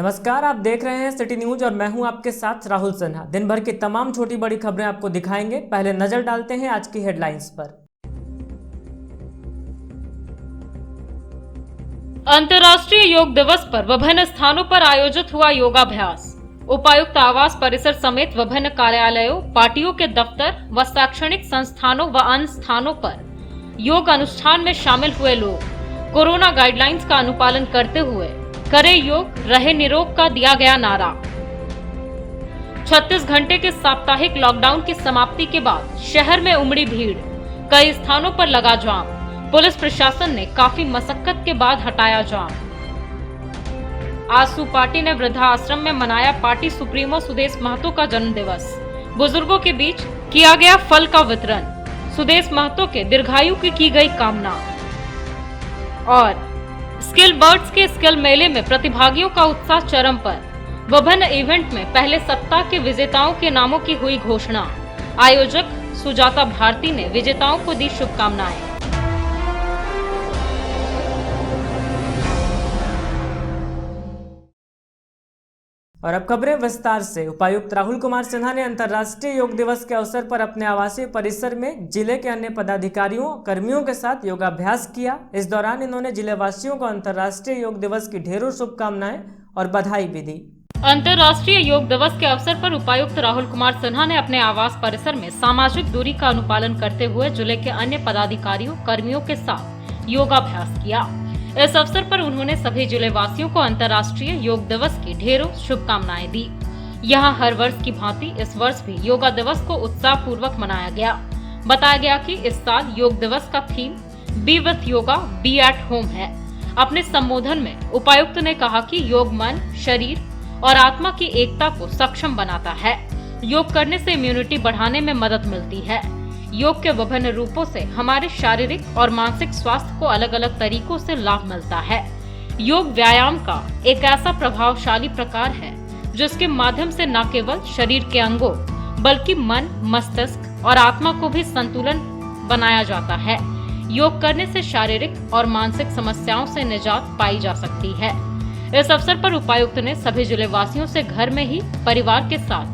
नमस्कार, आप देख रहे हैं सिटी न्यूज और मैं हूं आपके साथ राहुल सिन्हा। दिन भर की तमाम छोटी बड़ी खबरें आपको दिखाएंगे। पहले नजर डालते हैं आज की हेडलाइंस पर। अंतर्राष्ट्रीय योग दिवस पर विभिन्न स्थानों पर आयोजित हुआ योगाभ्यास। उपायुक्त आवास परिसर समेत विभिन्न कार्यालयों, पार्टियों के दफ्तर व शैक्षणिक संस्थानों व अन्य स्थानों पर योग अनुष्ठान में शामिल हुए लोग कोरोना गाइडलाइंस का अनुपालन करते हुए करे योग, रहे निरोग का दिया गया नारा। 36 घंटे के साप्ताहिक लॉकडाउन की समाप्ति के बाद शहर में उमड़ी भीड़, कई स्थानों पर लगा जाम। पुलिस प्रशासन ने काफी मशक्कत के बाद हटाया जाम। आसू पार्टी ने वृद्धाश्रम में मनाया पार्टी सुप्रीमो सुदेश महतो का जन्म दिवस। बुजुर्गों के बीच किया गया फल का वितरण। सुदेश महतो के दीर्घायु की गई कामना। और स्किल बर्ड्स के स्किल मेले में प्रतिभागियों का उत्साह चरम पर। विभिन्न इवेंट में पहले सप्ताह के विजेताओं के नामों की हुई घोषणा। आयोजक सुजाता भारती ने विजेताओं को दी शुभकामनाएं। और अब खबरें विस्तार से। उपायुक्त राहुल कुमार सिन्हा ने अंतर्राष्ट्रीय योग दिवस के अवसर पर अपने आवासीय परिसर में जिले के अन्य पदाधिकारियों कर्मियों के साथ योगाभ्यास किया। इस दौरान इन्होंने जिले वासियों को अंतर्राष्ट्रीय योग दिवस की ढेरों शुभकामनाएं और बधाई भी दी। अंतर्राष्ट्रीय योग दिवस के अवसर पर उपायुक्त राहुल कुमार सिन्हा ने अपने आवास परिसर में सामाजिक दूरी का अनुपालन करते हुए जिले के अन्य पदाधिकारियों कर्मियों के साथ योगाभ्यास किया। इस अवसर पर उन्होंने सभी जिले वासियों को अंतर्राष्ट्रीय योग दिवस की ढेरों शुभकामनाएं दी। यहाँ हर वर्ष की भांति इस वर्ष भी योगा दिवस को उत्साह पूर्वक मनाया गया। बताया गया कि इस साल योग दिवस का theme be with yoga, be at home है। अपने संबोधन में उपायुक्त ने कहा कि योग मन, शरीर और आत्मा की एकता को सक्षम बनाता है। योग करने से इम्यूनिटी बढ़ाने में मदद मिलती है। योग के विभिन्न रूपों से हमारे शारीरिक और मानसिक स्वास्थ्य को अलग अलग तरीकों से लाभ मिलता है। योग व्यायाम का एक ऐसा प्रभावशाली प्रकार है जिसके माध्यम से न केवल शरीर के अंगों बल्कि मन, मस्तिष्क और आत्मा को भी संतुलन बनाया जाता है। योग करने से शारीरिक और मानसिक समस्याओं से निजात पाई जा सकती है। इस अवसर पर उपायुक्त ने सभी जिले वासियों से घर में ही परिवार के साथ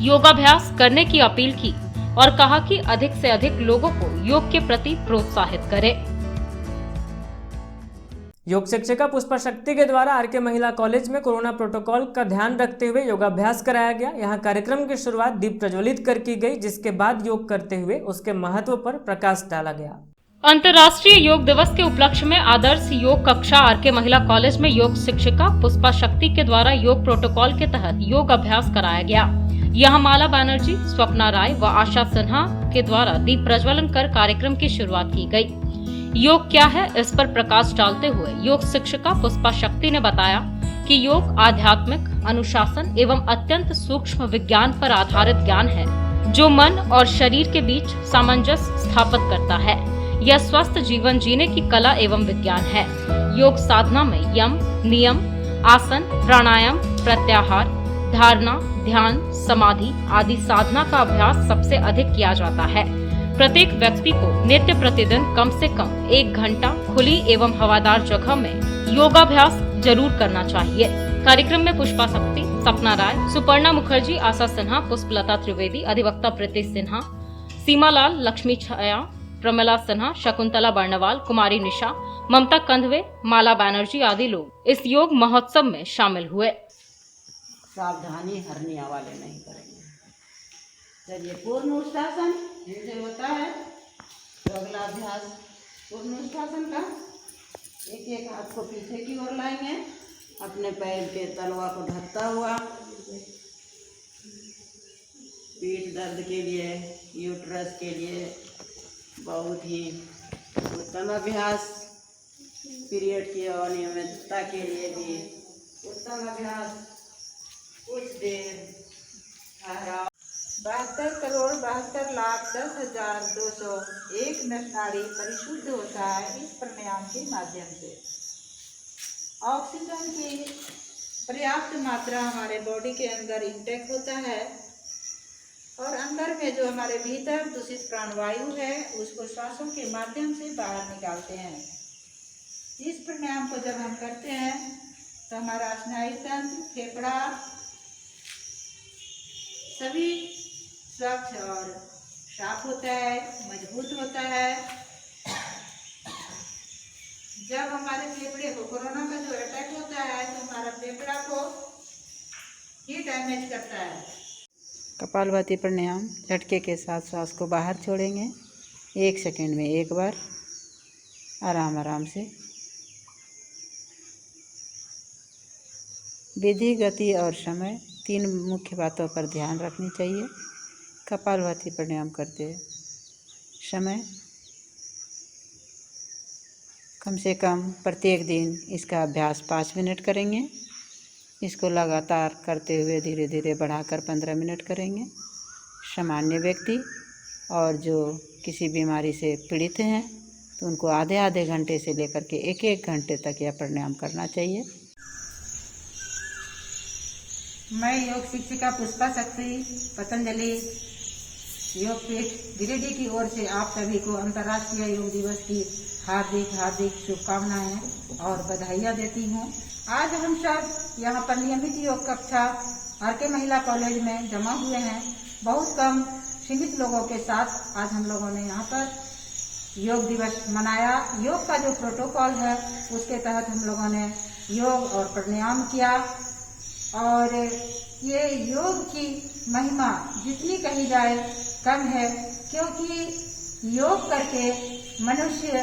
योगाभ्यास करने की अपील की और कहा कि अधिक से अधिक लोगों को योग के प्रति प्रोत्साहित करें। योग शिक्षिका पुष्पा शक्ति के द्वारा आरके महिला कॉलेज में कोरोना प्रोटोकॉल का ध्यान रखते हुए योगाभ्यास कराया गया। यहाँ कार्यक्रम की शुरुआत दीप प्रज्वलित कर की गई, जिसके बाद योग करते हुए उसके महत्व पर प्रकाश डाला गया। अंतर्राष्ट्रीय योग दिवस के उपलक्ष्य में आदर्श योग कक्षा आरके महिला कॉलेज में योग शिक्षिका पुष्पा शक्ति के द्वारा योग प्रोटोकॉल के तहत योग अभ्यास कराया गया। यहाँ माला बनर्जी, स्वप्ना राय व आशा सिन्हा के द्वारा दीप प्रज्वलन कर कार्यक्रम की शुरुआत की गई। योग क्या है, इस पर प्रकाश डालते हुए योग शिक्षिका पुष्पा शक्ति ने बताया कि योग आध्यात्मिक अनुशासन एवं अत्यंत सूक्ष्म विज्ञान पर आधारित ज्ञान है जो मन और शरीर के बीच सामंजस्य स्थापित करता है। यह स्वस्थ जीवन जीने की कला एवं विज्ञान है। योग साधना में यम, नियम, आसन, प्राणायाम, प्रत्याहार, धारणा, ध्यान, समाधि आदि साधना का अभ्यास सबसे अधिक किया जाता है। प्रत्येक व्यक्ति को नित्य प्रतिदिन कम से कम 1 घंटा खुली एवं हवादार जगह में योगाभ्यास जरूर करना चाहिए। कार्यक्रम में पुष्पा शक्ति, सपना राय, सुपर्णा मुखर्जी, आशा सिन्हा, पुष्पलता त्रिवेदी, अधिवक्ता प्रीति सिन्हा, सीमा लाल, लक्ष्मी छाया, प्रमिला सिन्हा, शकुंतला बर्णवाल, कुमारी निशा, ममता कंधवे, माला बनर्जी आदि लोग इस योग महोत्सव में शामिल हुए। सावधानी हरने वाले नहीं करेंगे। चलिए, पूर्ण उत्सासन जैसे होता है तो अगला अभ्यास पूर्ण उत्सासन का। एक एक हाथ को पीछे की ओर लाएंगे, अपने पैर के तलवा को ढकता हुआ। पीठ दर्द के लिए, यूट्रस के लिए बहुत ही उत्तम अभ्यास। पीरियड की अनियमितता के लिए भी उत्तम अभ्यास। कुछ देर ठहराओ। 72,72,10,201 नाड़ी परिशुद्ध होता है इस प्राणायाम के माध्यम से। ऑक्सीजन की पर्याप्त मात्रा हमारे बॉडी के अंदर इंटेक होता है और अंदर में जो हमारे भीतर दूषित प्राणवायु है उसको श्वासों के माध्यम से बाहर निकालते हैं। इस प्राणायाम को जब हम करते हैं तो हमारा स्नायु तंत्र, फेफड़ा सभी स्वच्छ और साफ होता है, मजबूत होता है। जब हमारे फेफड़े को कोरोना का जो अटैक होता है तो हमारा फेफड़ा को ही डैमेज करता है। कपालभाति प्राणायाम, झटके के साथ श्वास को बाहर छोड़ेंगे 1 सेकंड में 1 बार, आराम आराम से। विधि, गति और समय 3 मुख्य बातों पर ध्यान रखनी चाहिए। कपालभाति प्राणायाम करते समय कम से कम प्रत्येक दिन इसका अभ्यास 5 मिनट करेंगे। इसको लगातार करते हुए धीरे धीरे बढ़ाकर 15 मिनट करेंगे। सामान्य व्यक्ति और जो किसी बीमारी से पीड़ित हैं तो उनको आधे आधे घंटे से लेकर के 1-1 घंटे तक यह प्राणायाम करना चाहिए। मैं योग शिक्षिका पुष्पा शक्ति, पतंजलि योग पीठ गिरिडीह की ओर से आप सभी को अंतर्राष्ट्रीय योग दिवस की हार्दिक शुभकामनाएं और बधाइयाँ देती हूँ। आज हम सब यहाँ पर नियमित योग कक्षा आर.के. महिला कॉलेज में जमा हुए हैं। बहुत कम सीमित लोगों के साथ आज हम लोगों ने यहाँ पर योग दिवस मनाया। योग का जो प्रोटोकॉल है उसके तहत हम लोगों ने योग और प्राणायाम किया। और ये योग की महिमा जितनी कही जाए कम है, क्योंकि योग करके मनुष्य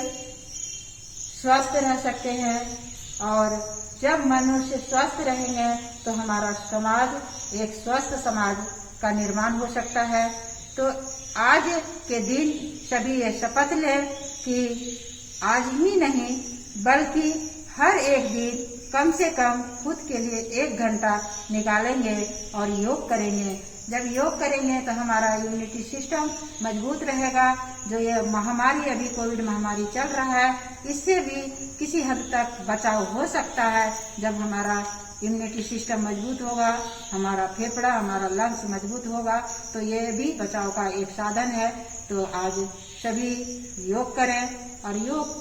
स्वस्थ रह सकते हैं और जब मनुष्य स्वस्थ रहेंगे तो हमारा समाज एक स्वस्थ समाज का निर्माण हो सकता है। तो आज के दिन सभी ये शपथ लें कि आज ही नहीं बल्कि हर एक दिन कम से कम खुद के लिए 1 घंटा निकालेंगे और योग करेंगे। जब योग करेंगे तो हमारा इम्यूनिटी सिस्टम मजबूत रहेगा। जो ये महामारी अभी कोविड महामारी चल रहा है इससे भी किसी हद तक बचाव हो सकता है। जब हमारा इम्यूनिटी सिस्टम मजबूत होगा, हमारा फेफड़ा, हमारा लंग्स मजबूत होगा तो ये भी बचाव का एक साधन है। तो आज सभी योग करें और योग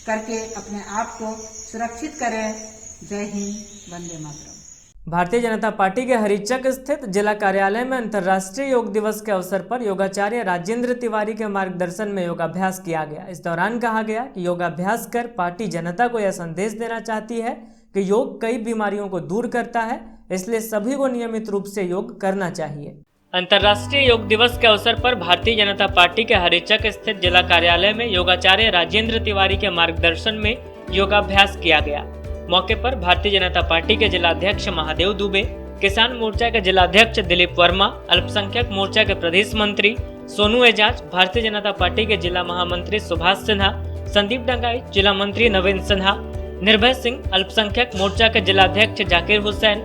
करके अपने आप को सुरक्षित करें। जय हिंद, वंदे मातरम। भारतीय जनता पार्टी के हरिचक स्थित जिला कार्यालय में अंतर्राष्ट्रीय योग दिवस के अवसर पर योगाचार्य राजेंद्र तिवारी के मार्गदर्शन में योगाभ्यास किया गया। इस दौरान कहा गया कि योगाभ्यास कर पार्टी जनता को यह संदेश देना चाहती है कि योग कई बीमारियों को दूर करता है, इसलिए सभी को नियमित रूप से योग करना चाहिए। अंतर्राष्ट्रीय योग दिवस के अवसर पर भारतीय जनता पार्टी के हरिचक स्थित जिला कार्यालय में योगाचार्य राजेंद्र तिवारी के मार्गदर्शन में योगाभ्यास किया गया। मौके पर भारतीय जनता पार्टी के जिलाध्यक्ष महादेव दुबे, किसान मोर्चा के जिलाध्यक्ष दिलीप वर्मा, अल्पसंख्यक मोर्चा के प्रदेश मंत्री सोनू एजाज, भारतीय जनता पार्टी के जिला महामंत्री सुभाष सिन्हा, संदीप डंगाई, जिला मंत्री नवीन सिन्हा, निर्भय सिंह, अल्पसंख्यक मोर्चा के जिलाध्यक्ष जाकिर हुसैन,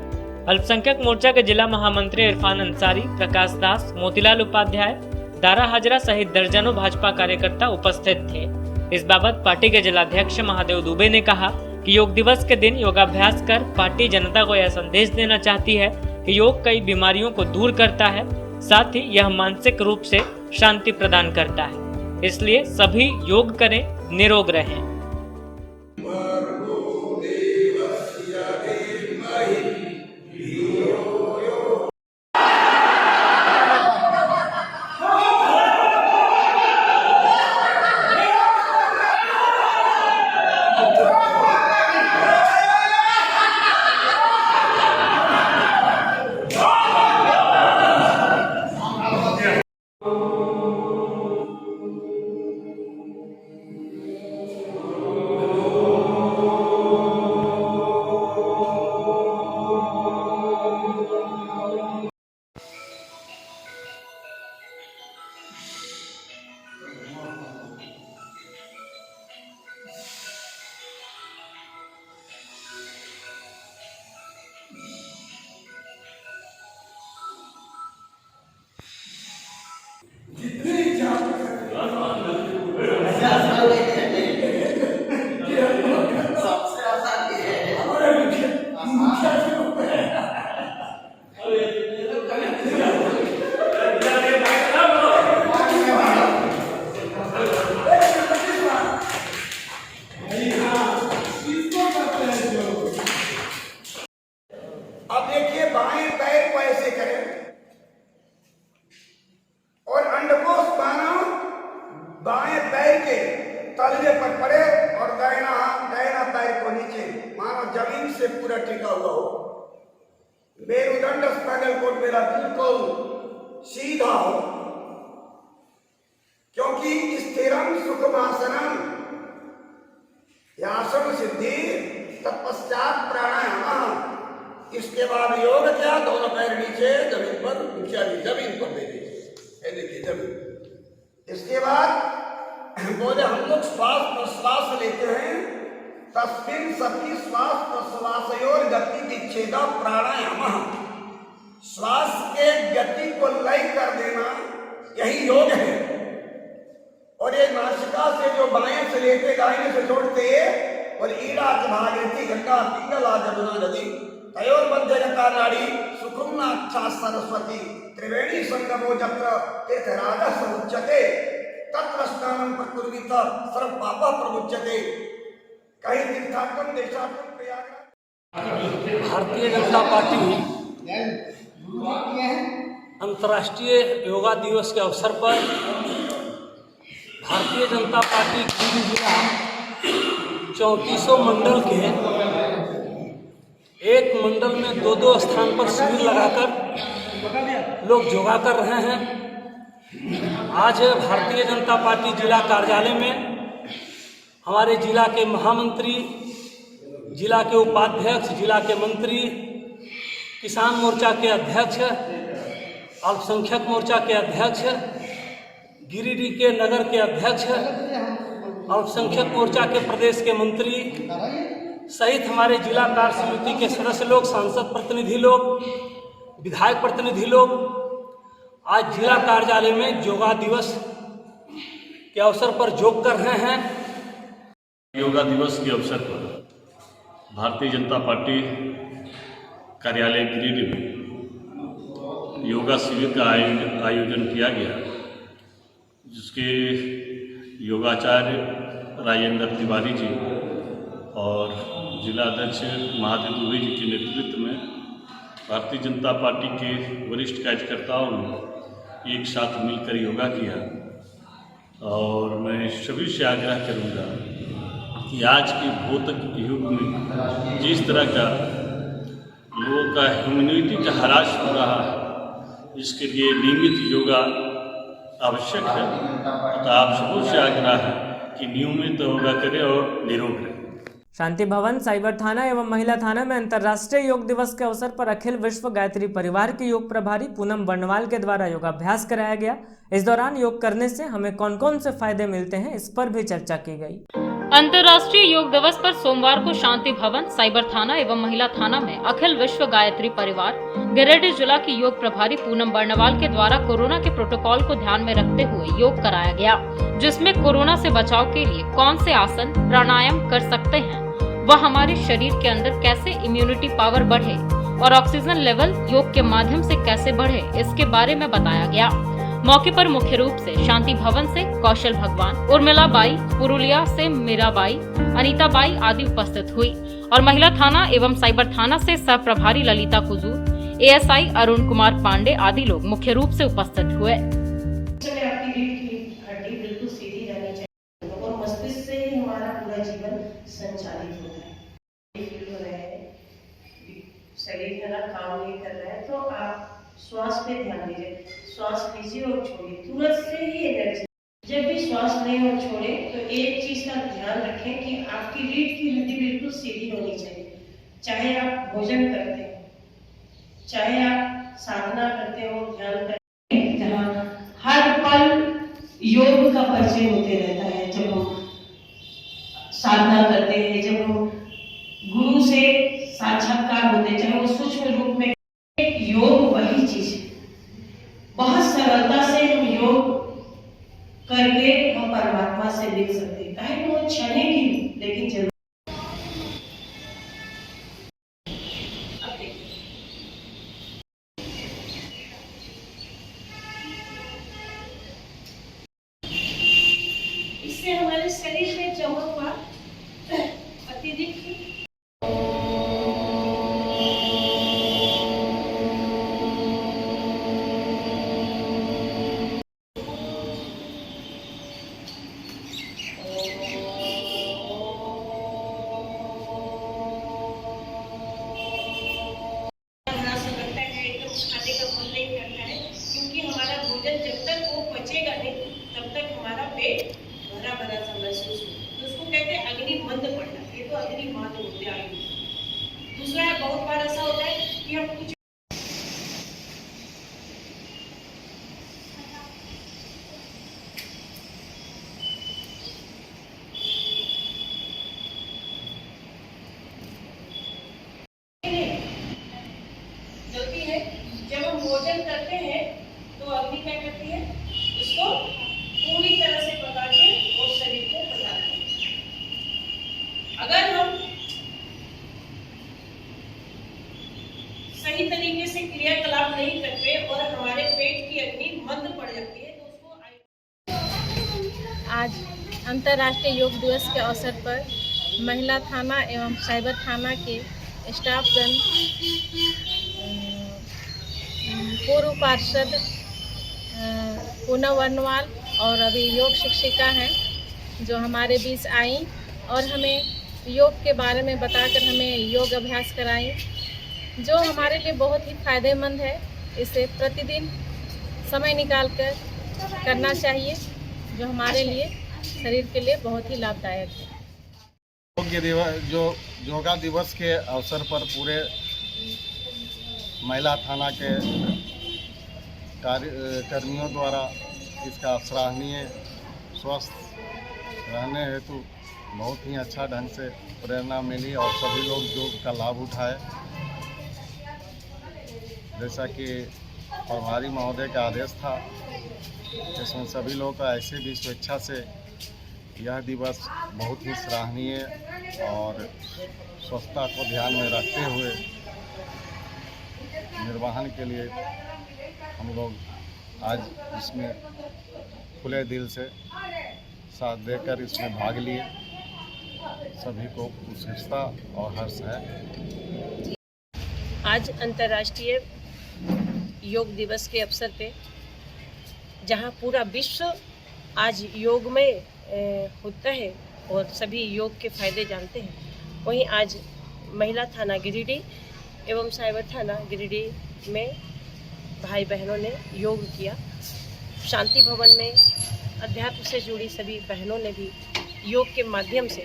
अल्पसंख्यक मोर्चा के जिला महामंत्री इरफान अंसारी, प्रकाश दास, मोतीलाल उपाध्याय, दारा हाजरा सहित दर्जनों भाजपा कार्यकर्ता उपस्थित थे। इस बाबत पार्टी के जिलाध्यक्ष महादेव दुबे ने कहा कि योग दिवस के दिन योगाभ्यास कर पार्टी जनता को यह संदेश देना चाहती है कि योग कई बीमारियों को दूर करता है, साथ ही यह मानसिक रूप से शांति प्रदान करता है। इसलिए सभी योग करें, निरोग रहें। पूरा टिका हुआ हो, मेरुदंड स्पाइनल कॉर्ड मेरा बिल्कुल सीधा हो, क्योंकि स्थिरम सुखमासनम आसन सिद्धि तत्पश्चात प्राणायाम। इसके बाद योग क्या, दोनों पैर नीचे जमीन पर, जमीन पर दे दीजिए, देखिए जमीन। इसके बाद बोले हम लोग श्वास प्रश्वास लेते हैं, तस्मिन् सति श्वास प्रश्वासयोर गति विच्छेद प्राणायाम। श्वास के गति को लय कर देना यही योग है। और ये नासिका से जो बाएं से लेते दाहिने से छोड़ते, और ईड़ा भागीरथी गंगा पिंगला जमुना नदी तयोर मध्य गंगा नाड़ी सुखुम्नाक्षा सरस्वती त्रिवेणी संगमो जत्र तीर्थराज समुच्यते तत्र स्नानं प्रकुर्वीत सर्व पापः प्रमुच्यते। कहीं तीर्थाटन देशाटन प्रयागराज। भारतीय जनता पार्टी अंतर्राष्ट्रीय योगा दिवस के अवसर पर भारतीय जनता पार्टी गिरिडीह जिला 34 मंडल के एक मंडल में दो स्थान पर शिविर लगाकर लोग योगा कर रहे हैं। आज भारतीय जनता पार्टी जिला कार्यालय में हमारे जिला के महामंत्री, जिला के उपाध्यक्ष, जिला के मंत्री, किसान मोर्चा के अध्यक्ष, अल्पसंख्यक मोर्चा के अध्यक्ष, गिरिडीह के नगर के अध्यक्ष, अल्पसंख्यक मोर्चा के प्रदेश के मंत्री सहित हमारे जिला कार्य समिति के सदस्य लोग, सांसद प्रतिनिधि लोग, विधायक प्रतिनिधि लोग आज जिला कार्यालय में योगा दिवस के अवसर पर योग कर रहे हैं। योगा दिवस के अवसर पर भारतीय जनता पार्टी कार्यालय गिरिडीह में योगा शिविर का आयोजन किया गया, जिसके योगाचार्य राजेंद्र तिवारी जी और जिला अध्यक्ष महादेव दुबे जी के नेतृत्व में भारतीय जनता पार्टी के वरिष्ठ कार्यकर्ताओं ने एक साथ मिलकर योगा किया। और मैं सभी से आग्रह करूंगा कि आज के भौतिक युग में जिस तरह का लोगों का ह्यूमैनिटी का ह्रास हो रहा है, इसके लिए नियमित योगा आवश्यक है। तो आप सबों से आग्रह है कि नियमित योगा करें और निरोग रहें। शांति भवन, साइबर थाना एवं महिला थाना में अंतर्राष्ट्रीय योग दिवस के अवसर पर अखिल विश्व गायत्री परिवार के योग प्रभारी पूनम बर्णवाल के द्वारा योगाभ्यास कराया गया। इस दौरान योग करने से हमें कौन कौन से फायदे मिलते हैं, इस पर भी चर्चा की गई। अंतर्राष्ट्रीय योग दिवस पर सोमवार को शांति भवन, साइबर थाना एवं महिला थाना में अखिल विश्व गायत्री परिवार गिरिडीह जिला की योग प्रभारी पूनम बर्णवाल के द्वारा कोरोना के प्रोटोकॉल को ध्यान में रखते हुए योग कराया गया, जिसमें कोरोना से बचाव के लिए कौन से आसन प्राणायाम कर सकते हैं, वह हमारे शरीर के अंदर कैसे इम्यूनिटी पावर बढ़े और ऑक्सीजन लेवल योग के माध्यम से कैसे बढ़े, इसके बारे में बताया गया। मौके पर मुख्य रूप से शांति भवन से कौशल भगवान, उर्मिला बाई, पुरुलिया से मीराबाई, अनीता बाई आदि उपस्थित हुई और महिला थाना एवं साइबर थाना से सह प्रभारी ललिता कुजूर, एएसआई अरुण कुमार पांडे आदि लोग मुख्य रूप से उपस्थित हुए। आपकी रीढ़ की हड्डी बिल्कुल सीधी रहनी चाहिए और मस्तिष्क से ही हमारा पूरा जीवन संचालित होता है। फील हो रहा है, शरीर मेरा काम नहीं कर रहा है, तो आप श्वास पे ध्यान दीजिए। श्वास लीजिए और छोड़िए, तुरंत से ही एनर्जी। जब भी श्वास लें और छोड़ें तो एक चीज का ध्यान रखें कि आपकी रीढ़ की हड्डी बिल्कुल सीधी होनी चाहिए। चाहे आप भोजन करते हो, चाहे आप साधना करते हो, ध्यान करते हैं, जहाँ हर पल योग का परिचय होते रहता है। जब हम साधना करते हैं, जब हम गुरु से साक्षात्कार होते हैं, चाहे वो सूक्ष्म रूप में, योग वही चीज है। बहुत सरलता से हम योग करके हम परमात्मा से मिल सकते हैं, चाहे वो क्षण की, लेकिन जरूर। इससे हमारे शरीर में जमा हुआ अतिरिक्त पेट भरा भरा सा महसूस हो, तो उसको कहते हैं अग्नि मंद पड़ना। ये तो अग्नि मांद होते आयु। दूसरा है, बहुत बार ऐसा होता है कि हम कुछ गलती है, जब हम भोजन करते हैं तो अग्नि क्या करती है, उसको पूरी तरह से पका के और शरीर को पकाती है। अगर हम सही तरीके से क्रियाकलाप नहीं करते और हमारे पेट की अग्नि मंद पड़ जाती है तो उसको आज अंतर्राष्ट्रीय योग दिवस के अवसर पर महिला थाना एवं साइबर थाना के स्टाफगण, पूर्व पार्षद पूनम वर्णवाल और अभी योग शिक्षिका हैं जो हमारे बीच आई और हमें योग के बारे में बताकर हमें योग अभ्यास कराई, जो हमारे लिए बहुत ही फायदेमंद है। इसे प्रतिदिन समय निकालकर करना चाहिए, जो हमारे लिए शरीर के लिए बहुत ही लाभदायक है। योगा दिवस के अवसर पर पूरे महिला थाना के कर्मियों द्वारा इसका सराहनीय स्वस्थ रहने हेतु बहुत ही अच्छा ढंग से प्रेरणा मिली और सभी लोग योग का लाभ उठाए। जैसा कि प्रभारी महोदय का आदेश था, इसमें सभी लोग का ऐसे भी स्वेच्छा से यह दिवस बहुत ही सराहनीय और स्वच्छता को ध्यान में रखते हुए निर्वहन के लिए हम लोग आज इसमें खुले दिल से साथ देकर इसमें भाग लिए। सभी को उत्सुकता और हर्ष है। आज अंतर्राष्ट्रीय योग दिवस के अवसर पे, जहां पूरा विश्व आज योग में होता है और सभी योग के फायदे जानते हैं, वहीं आज महिला थाना गिरिडीह एवं साइबर थाना गिरिडीह में भाई बहनों ने योग किया। शांति भवन में अध्यात्म से जुड़ी सभी बहनों ने भी योग के माध्यम से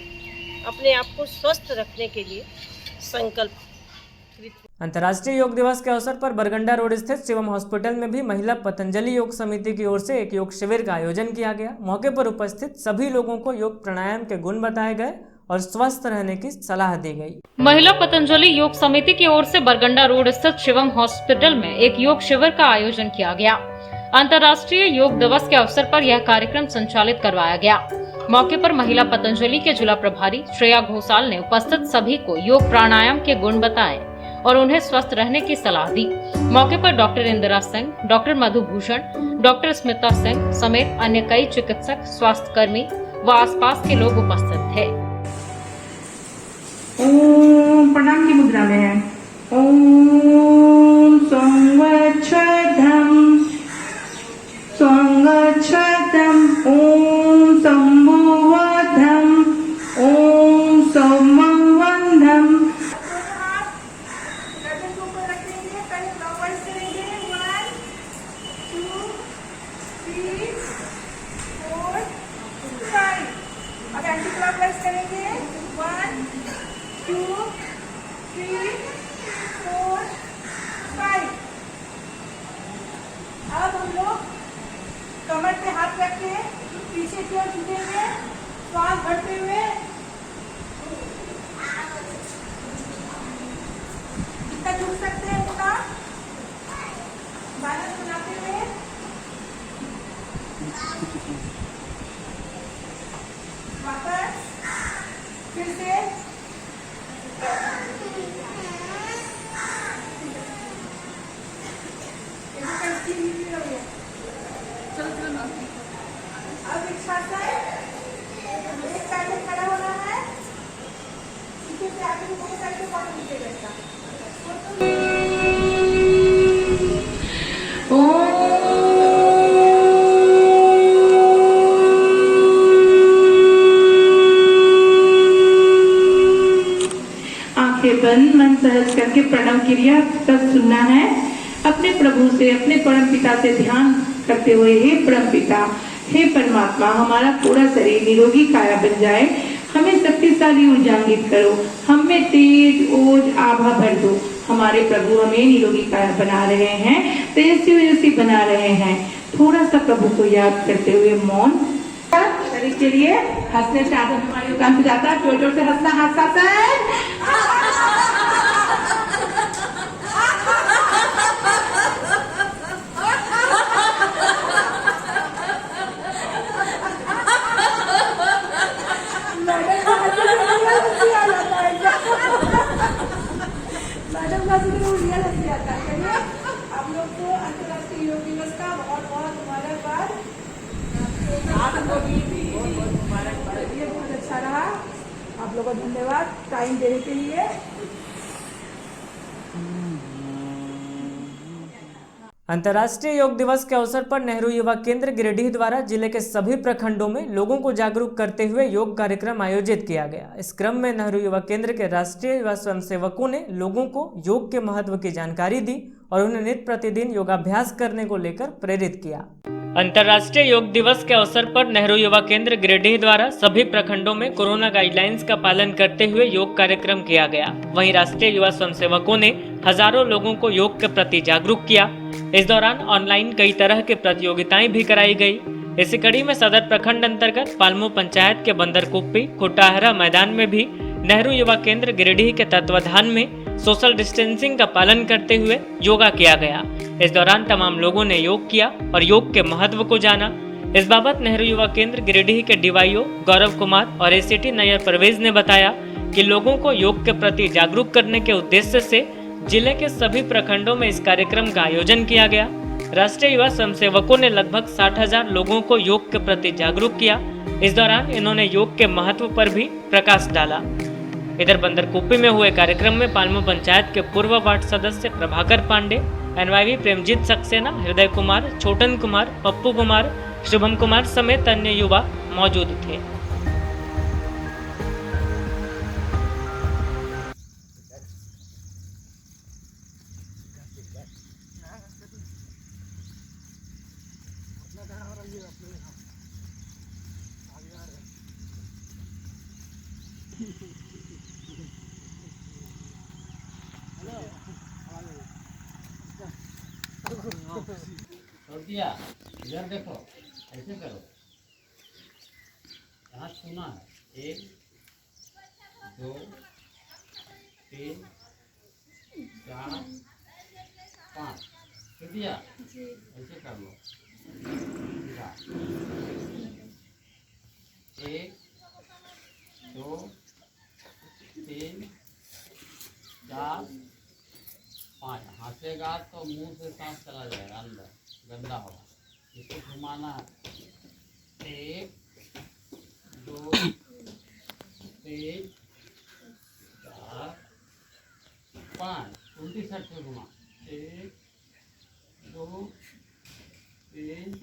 अपने आप को स्वस्थ रखने के लिए संकल्प। अंतर्राष्ट्रीय योग दिवस के अवसर पर बरगंडा रोड स्थित शिवम हॉस्पिटल में भी महिला पतंजलि योग समिति की ओर से एक योग शिविर का आयोजन किया गया। मौके पर उपस्थित सभी लोगों को योग प्राणायाम के गुण बताए गए और स्वस्थ रहने की सलाह दी गई। महिला पतंजलि योग समिति की ओर से बरगंडा रोड स्थित शिवम हॉस्पिटल में एक योग शिविर का आयोजन किया गया। अंतर्राष्ट्रीय योग दिवस के अवसर पर यह कार्यक्रम संचालित करवाया गया। मौके पर महिला पतंजलि के जिला प्रभारी श्रेया घोषाल ने उपस्थित सभी को योग प्राणायाम के गुण बताए और उन्हें स्वस्थ रहने की सलाह दी। मौके पर doctor Indira Singh, doctor Madhubhushan, doctor Smita Singh समेत अन्य कई चिकित्सक, स्वास्थ्य कर्मी व आसपास के लोग उपस्थित थे। ओम प्रणाम की मुद्रा में है। ओम संवत्सरम संवत्सरम ओम संभुवधम ओम समवंदम। अब हम लोग कमर पे हाथ रख के पीछे की ओर झुकेंगे, श्वास भरते हुए जितना झुक सकते हैं उतना बैलेंस बनाते हुए वापस फिर से अब एक साथ एक साइड में खड़ा होना है, पीछे से आगे को साइड में पानी नीचे बैठना। आंखें बंद, मन सहज करके प्रणव क्रिया तब सुनना है। अपने प्रभु से, अपने परम पिता से ध्यान करते हुए, हे परम पिता, हे परमात्मा, हमारा पूरा शरीर निरोगी काया बन जाए, हमें शक्तिशाली ऊर्जान्वित करो, हम में तेज ओज आभा भर दो। हमारे प्रभु हमें निरोगी काया बना रहे हैं, तेजस्वी बना रहे हैं। थोड़ा सा प्रभु को याद करते हुए मौन शरीर के लिए हंसने से आधा बीमारियों का अंत जाता है। जोर जोर से हंसना, आप लोग को अंतर्राष्ट्रीय योग दिवस का बहुत बहुत मुबारकबाद। आपको भी बहुत बहुत मुबारकबाद। ये बहुत अच्छा रहा। आप लोगों को धन्यवाद टाइम देने के लिए। अंतर्राष्ट्रीय योग दिवस के अवसर पर नेहरू युवा केंद्र गिरिडीह द्वारा जिले के सभी प्रखंडों में लोगों को जागरूक करते हुए योग कार्यक्रम आयोजित किया गया। इस क्रम में नेहरू युवा केंद्र के राष्ट्रीय युवा स्वयंसेवकों ने लोगों को योग के महत्व की जानकारी दी और उन्हें नित्य प्रतिदिन योगाभ्यास करने को लेकर प्रेरित किया। अंतर्राष्ट्रीय योग दिवस के अवसर पर नेहरू युवा केंद्र गिरिडीह द्वारा सभी प्रखंडों में कोरोना गाइडलाइंस का पालन करते हुए योग कार्यक्रम किया गया। वहीं राष्ट्रीय युवा स्वयंसेवकों ने हजारों लोगों को योग के प्रति जागरूक किया। इस दौरान ऑनलाइन कई तरह की प्रतियोगिताएं भी कराई गई। इसी कड़ी में सदर प्रखंड अंतर्गत पालमू पंचायत के बंदरकुप्पी खुटाहरा मैदान में भी नेहरू युवा केंद्र गिरिडीह के तत्वाधान में सोशल डिस्टेंसिंग का पालन करते हुए योगा किया गया। इस दौरान तमाम लोगों ने योग किया और योग के महत्व को जाना। इस बाबत नेहरू युवा केंद्र गिरिडीह के डीवाईओ गौरव कुमार और एसीटी नैयर परवेज ने बताया कि लोगों को योग के प्रति जागरूक करने के उद्देश्य से जिले के सभी प्रखंडों में इस कार्यक्रम का आयोजन किया गया। राष्ट्रीय युवा स्वयंसेवकों ने लगभग 60,000 लोगों को योग के प्रति जागरूक किया। इस दौरान इन्होंने योग के महत्व पर भी प्रकाश डाला। इधर बंदरकुप्पी में हुए कार्यक्रम में पालमू पंचायत के पूर्व वार्ड सदस्य प्रभाकर पांडे, एनवाईवी प्रेमजीत सक्सेना, हृदय कुमार, छोटन कुमार, पप्पू कुमार, शुभम कुमार समेत अन्य युवा मौजूद थे। इधर देखो, ऐसे करो, यहाँ सुना है 1 2 3 4 5 दिया, ऐसे कर लो। 1 2 3 4 5। हंसेगा तो मुंह से सांस चला जाएगा अंदर, गंदा होगा। इसको घुमाना है 1 2 3 4 5। उल्टी साइड से घुमा 1 2 3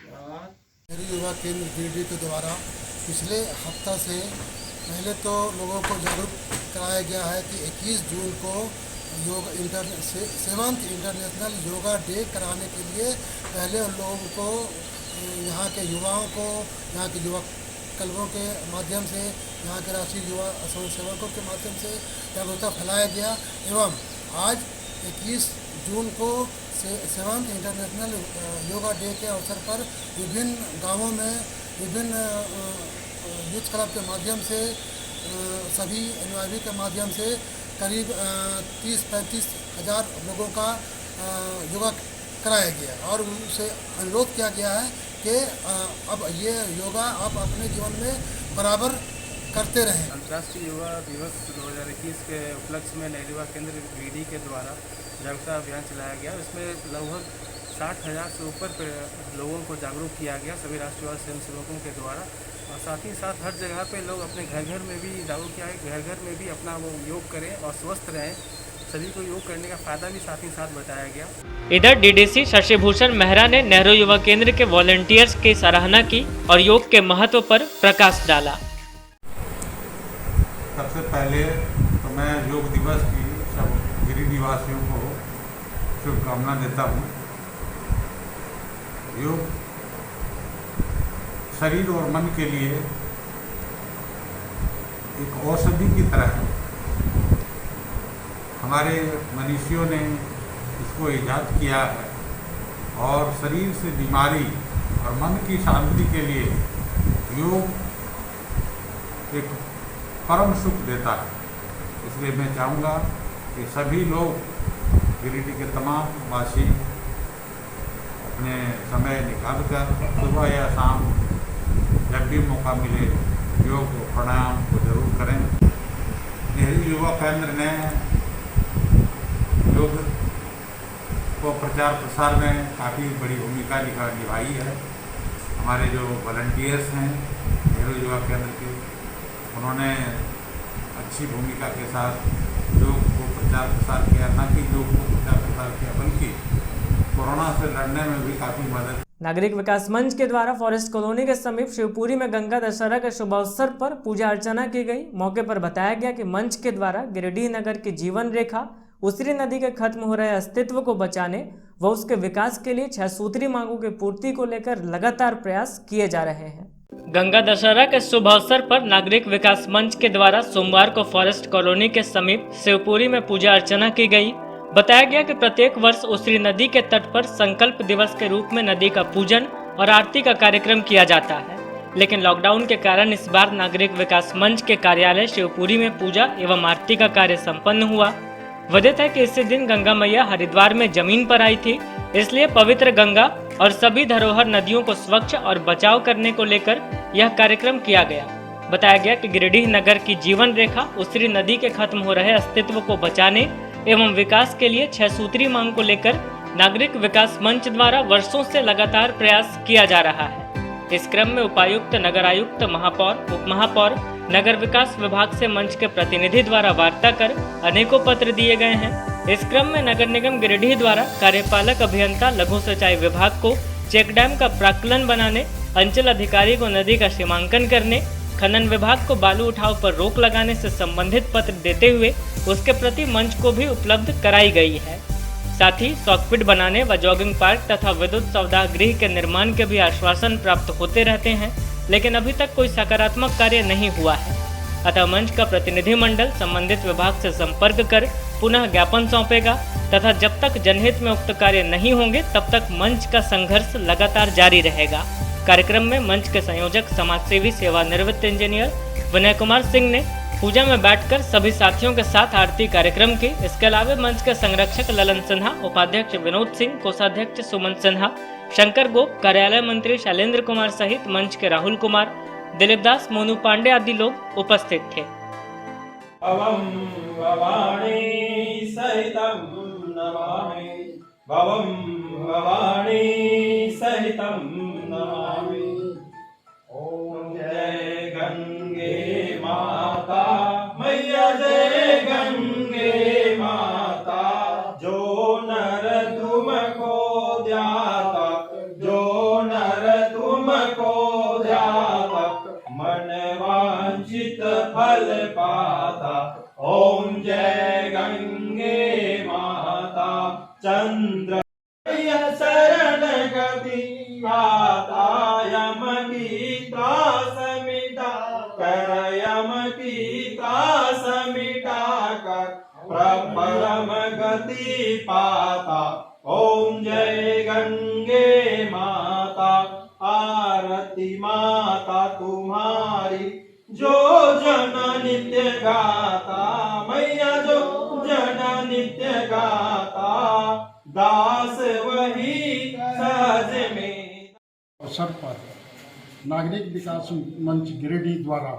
4। नेहरू युवा केंद्र गिरिडीह के द्वारा पिछले हफ्ता से पहले तो लोगों को जागरूक कराया गया है कि 21 जून को योग सेवंथ इंटरनेशनल योगा डे कराने के लिए पहले उन लोगों को, यहाँ के युवाओं को, यहाँ के युवा क्लबों के माध्यम से, यहाँ के राष्ट्रीय युवा स्वयंसेवकों के माध्यम से जागरूकता फैलाया गया। एवं आज 21 जून को सेवंथ इंटरनेशनल योगा डे के अवसर पर विभिन्न गांवों में विभिन्न यूथ क्लब के माध्यम से, सभी एनवाईवी के माध्यम से करीब 30-35 हज़ार लोगों का योगा कराया गया और उनसे अनुरोध किया गया है कि अब ये योगा आप अपने जीवन में बराबर करते रहें। अंतर्राष्ट्रीय युवा दिवस 2021 के उपलक्ष्य में नेहरू युवा केंद्र गिरिडीह के द्वारा जागरूकता अभियान चलाया गया। इसमें लगभग 60,000 से ऊपर लोगों को जागरूक किया गया सभी राष्ट्रीय युवा स्वयंसेवकों के द्वारा। और साथ ही साथ हर जगह पे लोग अपने घर घर में भी जागरूक किया है, घर घर में भी अपना वो योग करें और स्वस्थ रहें। सभी को योग करने का फायदा भी साथ ही साथ बताया गया। इधर डीडीसी शशिभूषण मेहरा ने नेहरू युवा केंद्र के वॉलंटियर्स की सराहना की और योग के महत्व पर प्रकाश डाला। सबसे पहले तो मैं योग दिवस की सब गिरिडीह वासियों को शुभकामना देता हूँ। योग शरीर और मन के लिए एक औषधि की तरह है। हमारे मनीषियों ने इसको ईजाद किया है और शरीर से बीमारी और मन की शांति के लिए योग एक परम सुख देता है। इसलिए मैं चाहूँगा कि सभी लोग गिरिडीह के तमाम वासी अपने समय निकालकर सुबह या शाम जब भी मौका मिले योग और प्राणायाम को जरूर करें। नेहरू युवा केंद्र ने योग को प्रचार प्रसार में काफ़ी बड़ी भूमिका निभाई है। हमारे जो वॉलंटियर्स हैं नेहरू युवा केंद्र के, उन्होंने अच्छी भूमिका के साथ योग को प्रचार प्रसार किया, न कि योग को प्रचार प्रसार किया बल्कि कोरोना से लड़ने में भी काफ़ी मदद। नागरिक विकास मंच के द्वारा फॉरेस्ट कॉलोनी के समीप शिवपुरी में गंगा दशहरा के शुभ अवसर पर पूजा अर्चना की गई। मौके पर बताया गया कि मंच के द्वारा गिरिडीह नगर की जीवन रेखा उसरी नदी के खत्म हो रहे अस्तित्व को बचाने व उसके विकास के लिए 6 सूत्री मांगों की पूर्ति को लेकर लगातार प्रयास किए जा रहे हैं। गंगा दशहरा के शुभ अवसर पर नागरिक विकास मंच के द्वारा सोमवार को फॉरेस्ट कॉलोनी के समीप शिवपुरी में पूजा अर्चना की गई। बताया गया कि प्रत्येक वर्ष उसरी नदी के तट पर संकल्प दिवस के रूप में नदी का पूजन और आरती का कार्यक्रम किया जाता है, लेकिन लॉकडाउन के कारण इस बार नागरिक विकास मंच के कार्यालय शिवपुरी में पूजा एवं आरती का कार्य संपन्न हुआ। वजह है कि इसी दिन गंगा मैया हरिद्वार में जमीन पर आई थी, इसलिए पवित्र गंगा और सभी धरोहर नदियों को स्वच्छ और बचाव करने को लेकर यह कार्यक्रम किया गया। बताया गया कि गिरिडीह नगर की जीवन रेखा उसरी नदी के खत्म हो रहे अस्तित्व को बचाने एवं विकास के लिए 6 सूत्री मांग को लेकर नागरिक विकास मंच द्वारा वर्षों से लगातार प्रयास किया जा रहा है। इस क्रम में उपायुक्त, नगर आयुक्त, महापौर, उप महापौर, नगर विकास विभाग से मंच के प्रतिनिधि द्वारा वार्ता कर अनेकों पत्र दिए गए हैं। इस क्रम में नगर निगम गिरिडीह द्वारा कार्यपालक अभियंता लघु सिंचाई विभाग को चेक डैम का प्राक्कलन बनाने, अंचल अधिकारी को नदी का सीमांकन करने, खनन विभाग को बालू उठाव पर रोक लगाने से संबंधित पत्र देते हुए उसके प्रति मंच को भी उपलब्ध कराई गई है। साथ ही सॉकपिट बनाने व जॉगिंग पार्क तथा विद्युत सौदाह गृह के निर्माण के भी आश्वासन प्राप्त होते रहते हैं, लेकिन अभी तक कोई सकारात्मक कार्य नहीं हुआ है। अतः मंच का प्रतिनिधि मंडल संबंधित विभाग से संपर्क कर पुनः ज्ञापन सौंपेगा तथा जब तक जनहित में उक्त कार्य नहीं होंगे तब तक मंच का संघर्ष लगातार जारी रहेगा। कार्यक्रम में मंच के संयोजक समाजसेवी सेवानिवृत्त इंजीनियर विनय कुमार सिंह ने पूजा में बैठकर सभी साथियों के साथ आरती कार्यक्रम की। इसके अलावा मंच के संरक्षक ललन सिन्हा, उपाध्यक्ष विनोद सिंह, कोषाध्यक्ष सुमन सिन्हा, शंकर गोप, कार्यालय मंत्री शैलेंद्र कुमार सहित मंच के राहुल कुमार, दिलीप दास, मोनू पांडे आदि लोग उपस्थित थे। ओम जय गंगे माता मैया, जय गंगे माता। जो नर तुमको ध्याता, जो नर तुमको ध्याता, मन वांछित फल पाता। ओम जय गंगे माता। चंद्र शरण गति आता, यम की त्रास मिटा कर, यम की त्रास मिटा कर, परम गति पाता। ओम जय गंगे माता। आरती माता तुम्हारी, जो जन नित्य गाता, मैया जो जन नित्य गाता, दास वही सहज में। अवसर पर नागरिक विकास मंच गिरिडीह द्वारा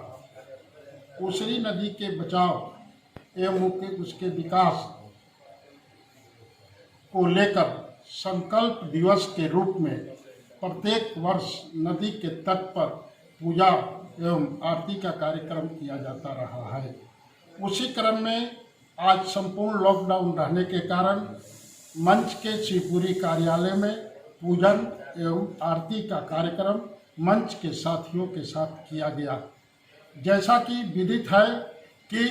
उसरी नदी के बचाव एवं उसके विकास को लेकर संकल्प दिवस के रूप में प्रत्येक वर्ष नदी के तट पर पूजा एवं आरती का कार्यक्रम किया जाता रहा है। उसी क्रम में आज संपूर्ण लॉकडाउन रहने के कारण मंच के शिवपुरी कार्यालय में पूजन एवं आरती का कार्यक्रम मंच के साथियों के साथ किया गया। जैसा कि विदित है कि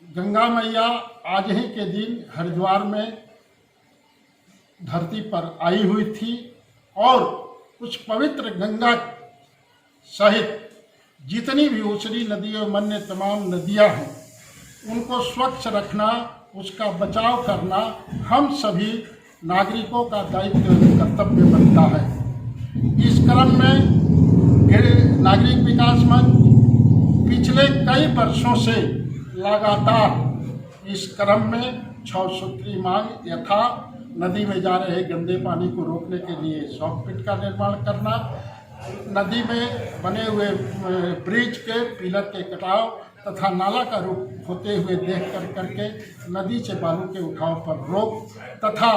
गंगा मैया आज ही के दिन हरिद्वार में धरती पर आई हुई थी और उस पवित्र गंगा सहित जितनी भी ऊसरी नदी और अन्य तमाम नदियां हैं उनको स्वच्छ रखना, उसका बचाव करना हम सभी नागरिकों का दायित्व कर्तव्य बनता है। इस क्रम में नागरिक विकास मंच पिछले कई वर्षों से लगातार इस क्रम में 6 सूत्री मांग यथा नदी में जा रहे गंदे पानी को रोकने के लिए सॉफ्ट पिट का निर्माण करना, नदी में बने हुए ब्रिज के पिलर के कटाव तथा नाला का रूप होते हुए देख करके नदी से बालू के उठाव पर रोक तथा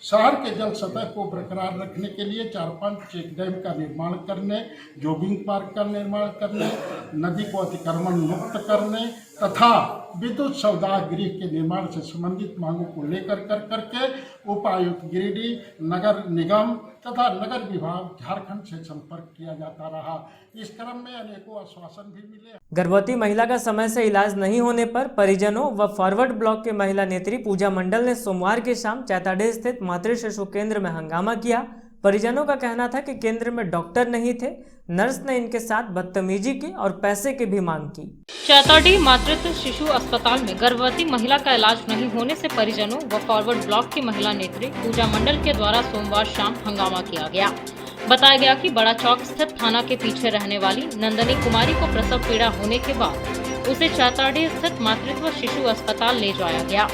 शहर के जल सतह को बरकरार रखने के लिए 4-5 चेक डैम का निर्माण करने, जॉगिंग पार्क का निर्माण करने, नदी को अतिक्रमण मुक्त करने तथा विद्युत सौदा गृह के निर्माण से संबंधित मांगों को लेकर करके उपायुक्त गिरिडीह, नगर निगम तथा नगर विभाग झारखंड से संपर्क किया जाता रहा। इस क्रम में अनेकों आश्वासन भी मिले। गर्भवती महिला का समय से इलाज नहीं होने पर परिजनों व फॉरवर्ड ब्लॉक के महिला नेत्री पूजा मंडल ने सोमवार की शाम चैताडीह स्थित मातृ शिशु केंद्र में हंगामा किया। परिजनों का कहना था कि केंद्र में डॉक्टर नहीं थे, नर्स ने इनके साथ बदतमीजी की और पैसे की भी मांग की। चैताडीह मातृत्व शिशु अस्पताल में गर्भवती महिला का इलाज नहीं होने से परिजनों व फॉरवर्ड ब्लॉक की महिला नेत्री पूजा मंडल के द्वारा सोमवार शाम हंगामा किया गया। बताया गया कि बड़ा चौक स्थित थाना के पीछे रहने वाली नंदनी कुमारी को प्रसव पीड़ा होने के बाद उसे चैताडीह स्थित मातृत्व शिशु अस्पताल ले जाया गया,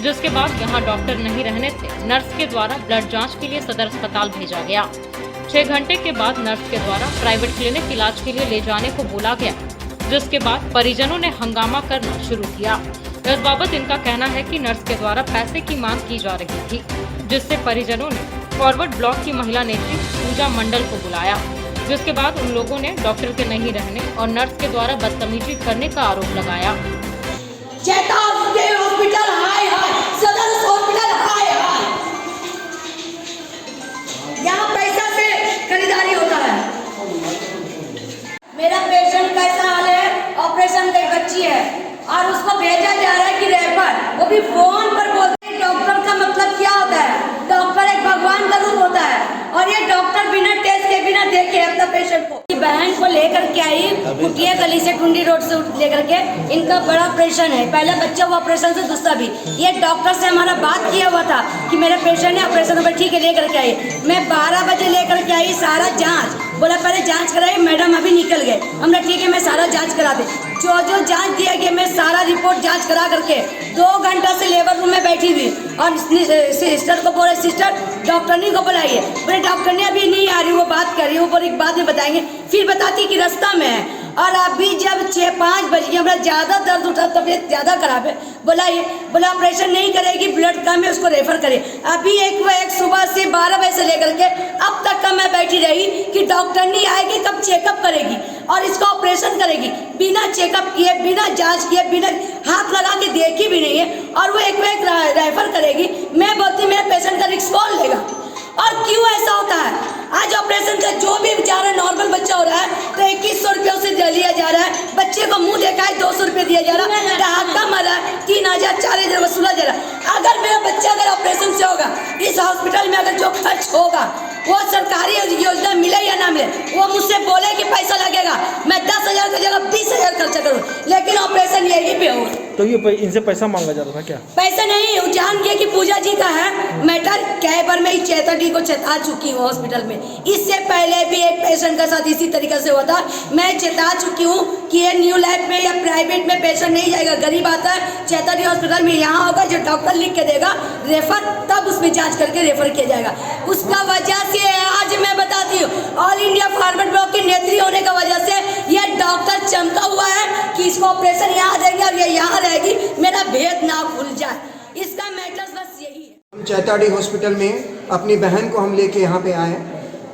जिसके बाद यहां डॉक्टर नहीं रहने से नर्स के द्वारा ब्लड जांच के लिए सदर अस्पताल भेजा गया। 6 घंटे के बाद नर्स के द्वारा प्राइवेट क्लिनिक इलाज के लिए ले जाने को बोला गया, जिसके बाद परिजनों ने हंगामा करना शुरू किया। इस बाबत इनका कहना है कि नर्स के द्वारा पैसे की मांग की जा रही थी, जिससे परिजनों ने फॉरवर्ड ब्लॉक की महिला नेत्री पूजा मंडल को बुलाया, जिसके बाद उन लोगों ने डॉक्टर के नहीं रहने और नर्स के द्वारा बदतमीजी करने का आरोप लगाया। हॉस्पिटल हाय हाय, सदर हॉस्पिटल हाय हाय, यहाँ पैसा से खरीदारी होता है। मेरा पेशेंट कैसा हाल है, ऑपरेशन की बच्ची है और उसको भेजा जा रहा है कि रेफर, वो भी फोन पर बोलते हैं। डॉक्टर का मतलब क्या होता है? डॉक्टर एक भगवान का रूप होता है और ये डॉक्टर बिना टेस्ट के बिना देखे अपना पेशेंट को। बहन को लेकर के आई कुटिया गली से टुंडी रोड से लेकर के, इनका बड़ा ऑपरेशन है, पहला बच्चा हुआ ऑपरेशन से दूसरा भी। ये डॉक्टर से हमारा बात किया हुआ था कि मेरा पेशेंट है ऑपरेशन में, ठीक है लेकर के आई। मैं 12 बजे लेकर के आई, सारा जांच बोला पहले जांच कराई, मैडम अभी निकल गए। हमने ठीक है मैं सारा जांच करा दे, जो जांच दिया गया मैं सारा रिपोर्ट जांच करा करके 2 घंटा से लेबर रूम में बैठी हुई और सिस्टर को बोले सिस्टर डॉक्टरनी को बुलाइए, बोले डॉक्टरनी अभी नहीं आ रही, वो बात कर रही है, वो बोले बाद में बताएंगे। फिर बताती कि रास्ता में है और अभी जब 6-5 बज गए, हमारा ज़्यादा दर्द उठा, तबीयत ज़्यादा खराब है, बुलाइए, बोला ऑपरेशन नहीं करेगी, ब्लड कम है, उसको रेफर करिए। अभी एक सुबह से 12 बजे से लेकर के अब तक का मैं बैठी रही कि डॉक्टर नहीं आएगी, कब चेकअप करेगी और इसका ऑपरेशन करेगी। बिना चेकअप किए, बिना जांच किए, बिना हाथ लगा के देखी भी नहीं है और वो एक रेफर करेगी। मैं बोलती मेरे पेशेंट का रिस्क कौन लेगा और क्यों ऐसा होता है? आज ऑपरेशन का जो भी बेचारा नॉर्मल बच्चा हो रहा है तो 2100 रुपये से लिया जा रहा है, बच्चे को मुंह देखा है 200 रुपये दिया जा रहा है, डहाका मरा 3000 4000 वसूला जा रहा है। अगर मेरा बच्चा अगर ऑपरेशन से होगा, इस हॉस्पिटल में अगर जो खर्च होगा वो सरकारी योजना मिले या ना मिले, वो मुझसे बोले कि पैसा लगेगा, मैं 10,000 की जगह 20,000 खर्चा करूँ, लेकिन ऑपरेशन यही पे होगा। तो ये इनसे पैसा मांगा जाता था क्या? पैसा नहीं, जान के कि पूजा जी का है मैटर, कई बार मैं चैताडीह को चेता चुकी हूँ हॉस्पिटल में। इससे पहले भी एक पेशेंट के साथ इसी तरीके से हुआ था, मैं चेता चुकी हूँ कि ये न्यू लाइफ में या प्राइवेट में पेशेंट नहीं जाएगा, गरीब आता है चैताडीह हॉस्पिटल में, यहाँ होगा जो डॉक्टर लिख के देगा रेफर, तब उसमें जाँच करके रेफर किया जाएगा। उसका वजह से आज मैं बताती हूँ ऑल इंडिया फॉरवर्ड ब्लॉक की नेत्री होने की वजह से ये डॉक्टर चमका हुआ है कि इसको ऑपरेशन यहाँ देंगे और ये यहाँ रहेगी, मेरा भेद ना खुल जाए। इसका मैटर बस यही है। चैताडीह हॉस्पिटल में अपनी बहन को हम लेके यहाँ पे आए।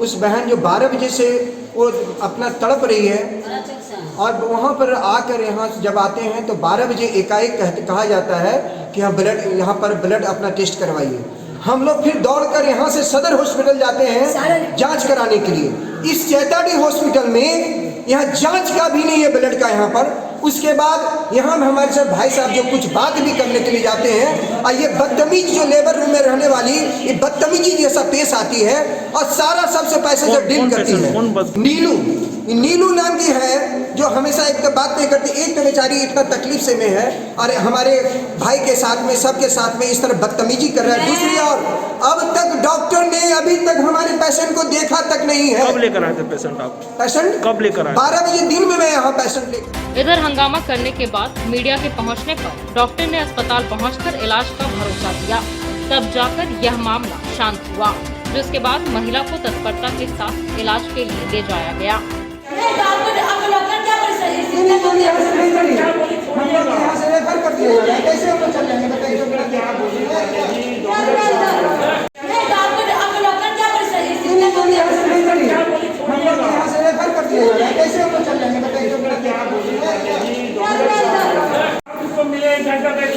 उस बहन जो 12 बजे से वो अपना तड़प रही है और वहाँ पर आकर यहाँ जब आते हैं तो 12 बजे एकाएक कहा जाता है कि यहाँ पर ब्लड अपना टेस्ट करवाइए। हम लोग फिर दौड़कर यहाँ से सदर हॉस्पिटल जाते हैं जांच कराने के लिए। इस चैताडीह हॉस्पिटल में यहाँ जांच का भी नहीं है ब्लड का यहाँ पर। उसके बाद यहाँ हमारे साथ भाई साहब जो कुछ बात भी करने के लिए जाते हैं और ये बदतमीज जो लेबर रूम में रहने वाली ये बदतमीजी जैसा पेश आती है और सारा सबसे पैसे जो डील करती है नीलू नीलू नाम की है जो हमेशा एक तो बात नहीं करती, एक तो बेचारी इतना तकलीफ से में है और हमारे भाई के साथ में सबके साथ में इस तरह बदतमीजी कर रहा है। दूसरी ओर अब तक डॉक्टर ने अभी तक हमारे पेशेंट को देखा तक नहीं है। कब लेकर आए थे पेशेंट आप? पेशेंट कब लेकर आए? 12 बजे दिन में मैं यहाँ पेशेंट लेकर। इधर हंगामा करने के बाद मीडिया के पहुंचने पर डॉक्टर ने अस्पताल पहुंचकर इलाज का भरोसा दिया। तब जाकर यह मामला शांत हुआ, जिसके बाद महिला को तत्परता के साथ इलाज के लिए ले जाया गया।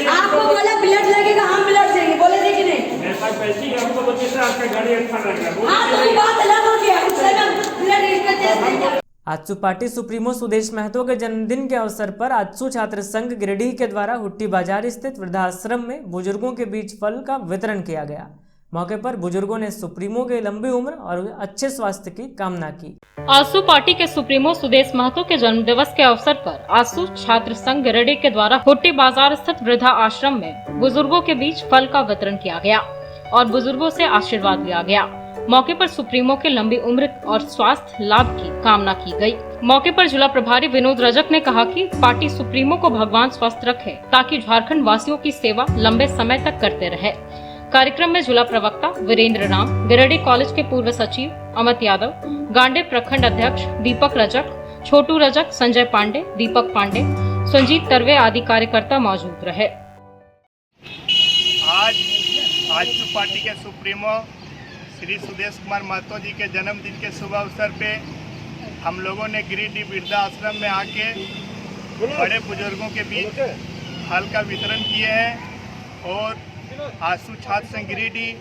आपको बोला ब्लड लगेगा, हम ब्लड देंगे, बोले थे कि नहीं? हमको बच्चे से आपका गाड़ी अच्छा लग रहा हाँ तो बात अलग हो गया, उससे मैं ब्लड इसका टेस्ट नहीं। आजसू पार्टी सुप्रीमो सुदेश महतो के जन्मदिन के अवसर पर आजसू छात्र संघ गिरिडीह के द्वारा हुट्टी बाजार स्थित वृद्धाश्रम में बुजुर्गों के बीच फल का वितरण किया गया। मौके पर बुजुर्गों ने सुप्रीमो के लंबी उम्र और अच्छे स्वास्थ्य की कामना की। आजसू पार्टी के सुप्रीमो सुदेश महतो के जन्म दिवस के अवसर पर आजसू छात्र संघ गिरिडीह के द्वारा हुट्टी बाजार स्थित वृद्धा आश्रम में बुजुर्गों के बीच फल का वितरण किया गया और बुजुर्गों से आशीर्वाद लिया गया। मौके पर सुप्रीमो के लंबी उम्र और स्वास्थ्य लाभ की कामना की गई। मौके पर जिला प्रभारी विनोद रजक ने कहा कि पार्टी सुप्रीमो को भगवान स्वस्थ रखे ताकि झारखंड वासियों की सेवा लंबे समय तक करते रहे। कार्यक्रम में जिला प्रवक्ता वीरेंद्र राम, गिरिडीह कॉलेज के पूर्व सचिव अमित यादव, गांडे प्रखंड अध्यक्ष दीपक रजक, छोटू रजक, संजय पांडे, दीपक पांडे, संजीत तरवे आदि कार्यकर्ता मौजूद रहे। आज आजसू पार्टी के सुप्रीमो श्री सुदेश कुमार महतो जी के जन्मदिन के शुभ अवसर पे हम लोगों ने गिरिडीह वृद्धा आश्रम में आके बड़े बुजुर्गों के बीच फल का वितरण किए हैं और आजसू छात्र संघ गिरिडीह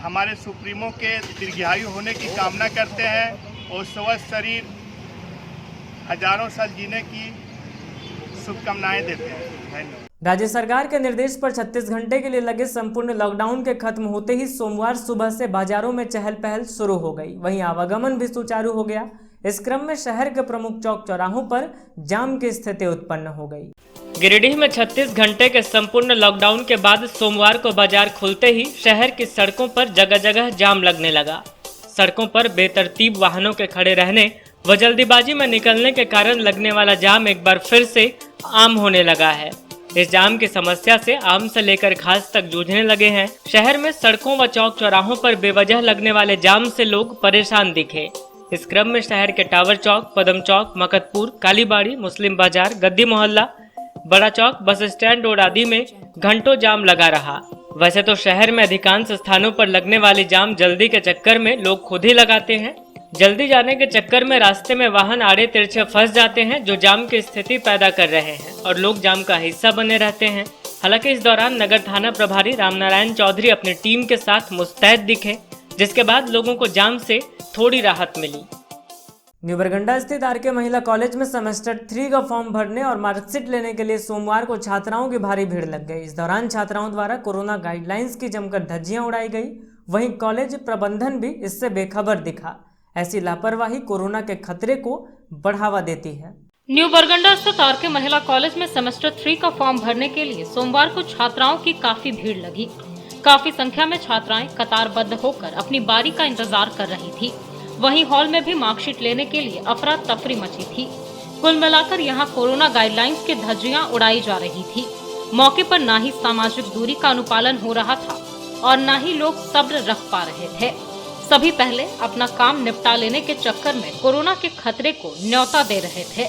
हमारे सुप्रीमो के दीर्घायु होने की कामना करते हैं और स्वस्थ शरीर हजारों साल जीने की शुभकामनाएं देते हैं। धन्यवाद। राज्य सरकार के निर्देश पर 36 घंटे के लिए लगे संपूर्ण लॉकडाउन के खत्म होते ही सोमवार सुबह से बाजारों में चहल पहल शुरू हो गई। वहीं आवागमन भी सुचारू हो गया। इस क्रम में शहर के प्रमुख चौक चौराहों पर जाम की स्थिति उत्पन्न हो गई। गिरिडीह में 36 घंटे के संपूर्ण लॉकडाउन के बाद सोमवार को बाजार खुलते ही शहर की सड़कों पर जगह जगह जाम लगने लगा। सड़कों पर बेतरतीब वाहनों के खड़े रहने व जल्दीबाजी में निकलने के कारण लगने वाला जाम एक बार फिर से आम होने लगा है। इस जाम की समस्या से आम से लेकर खास तक जूझने लगे हैं। शहर में सड़कों व चौक चौराहों पर बेवजह लगने वाले जाम से लोग परेशान दिखे। इस क्रम में शहर के टावर चौक, पदम चौक, मकतपुर, कालीबाड़ी, मुस्लिम बाजार, गद्दी मोहल्ला, बड़ा चौक, बस स्टैंड रोड आदि में घंटों जाम लगा रहा। वैसे तो शहर में अधिकांश स्थानों पर लगने वाली जाम जल्दी के चक्कर में लोग खुद ही लगाते हैं। जल्दी जाने के चक्कर में रास्ते में वाहन आड़े तिरछे फंस जाते हैं, जो जाम की स्थिति पैदा कर रहे हैं और लोग जाम का हिस्सा बने रहते हैं। हालांकि इस दौरान नगर थाना प्रभारी रामनारायण चौधरी अपनी टीम के साथ मुस्तैद दिखे, जिसके बाद लोगों को जाम से थोड़ी राहत मिली। न्यू बरगंडा स्थित आरके महिला कॉलेज में सेमेस्टर 3 का फॉर्म भरने और मार्कशीट लेने के लिए सोमवार को छात्राओं की भारी भीड़ लग गई। इस दौरान छात्राओं द्वारा कोरोना गाइडलाइंस की जमकर धज्जियां उड़ाई गई। वहीं कॉलेज प्रबंधन भी इससे बेखबर दिखा। ऐसी लापरवाही कोरोना के खतरे को बढ़ावा देती है। न्यू बरगंडा स्थित आरके महिला कॉलेज में सेमेस्टर 3 का फॉर्म भरने के लिए सोमवार को छात्राओं की काफी भीड़ लगी। काफी संख्या में छात्राएं कतारबद्ध होकर अपनी बारी का इंतजार कर रही थी। वहीं हॉल में भी मार्कशीट लेने के लिए अफरा तफरी मची थी। कुल मिलाकर यहां कोरोना गाइडलाइंस की धज्जियां उड़ाई जा रही थी। मौके पर ना ही सामाजिक दूरी का अनुपालन हो रहा था और न ही लोग सब्र रख पा रहे थे। सभी पहले अपना काम निपटा लेने के चक्कर में कोरोना के खतरे को न्योता दे रहे थे।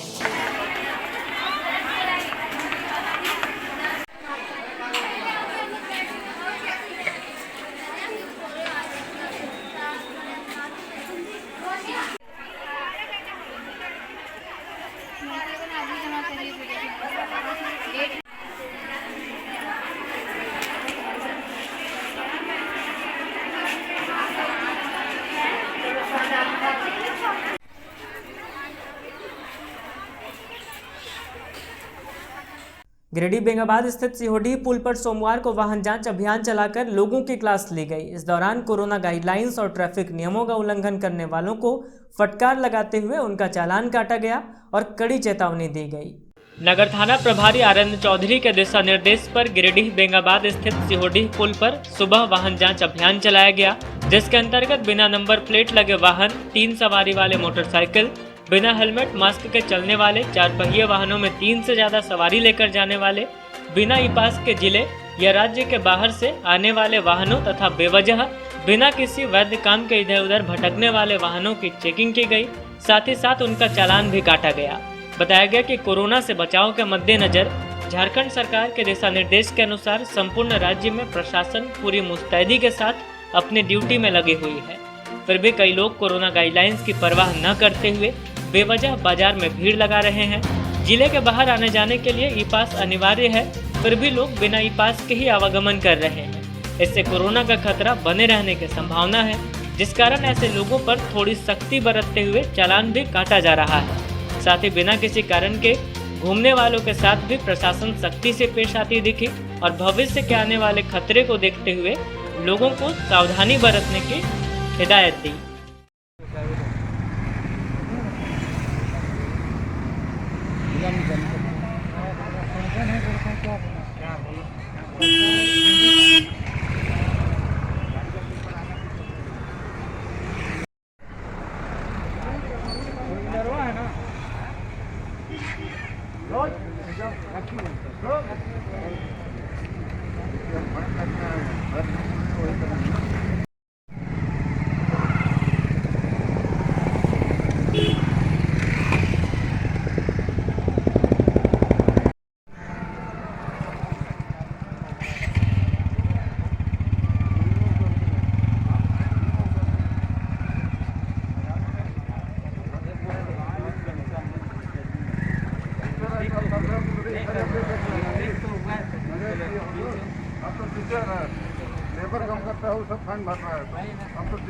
गिरिडीह बेंगाबाद स्थित सिहोडीह पुल पर सोमवार को वाहन जांच अभियान चलाकर लोगों की क्लास ली गई। इस दौरान कोरोना गाइडलाइंस और ट्रैफिक नियमों का उल्लंघन करने वालों को फटकार लगाते हुए उनका चालान काटा गया और कड़ी चेतावनी दी गई। नगर थाना प्रभारी आनंद चौधरी के दिशा निर्देश पर गिरिडीह बेंगाबाद स्थित सिहोडीह पुल पर सुबह वाहन जांच अभियान चलाया गया, जिसके अंतर्गत बिना नंबर प्लेट लगे वाहन, 3 सवारी वाले मोटरसाइकिल, बिना हेलमेट मास्क के चलने वाले 4 पहिए वाहनों में 3 से ज्यादा सवारी लेकर जाने वाले, बिना ई पास के जिले या राज्य के बाहर से आने वाले वाहनों तथा बेवजह बिना किसी वैध काम के इधर उधर भटकने वाले वाहनों की चेकिंग की गई। साथ ही साथ उनका चालान भी काटा गया। बताया गया कि कोरोना से बचाव के मद्देनजर झारखंड सरकार के दिशा निर्देश के अनुसार संपूर्ण राज्य में प्रशासन पूरी मुस्तैदी के साथ अपनी ड्यूटी में लगी हुई है। फिर भी कई लोग कोरोना गाइडलाइंस की परवाह न करते हुए बेवजह बाजार में भीड़ लगा रहे हैं। जिले के बाहर आने जाने के लिए ई पास अनिवार्य है, फिर भी लोग बिना ई पास के ही आवागमन कर रहे हैं। इससे कोरोना का खतरा बने रहने की संभावना है, जिस कारण ऐसे लोगों पर थोड़ी सख्ती बरतते हुए चालान भी काटा जा रहा है। साथ ही बिना किसी कारण के घूमने वालों के साथ भी प्रशासन सख्ती से पेश आती दिखी और भविष्य के आने वाले खतरे को देखते हुए लोगों को सावधानी बरतने की हिदायत दी।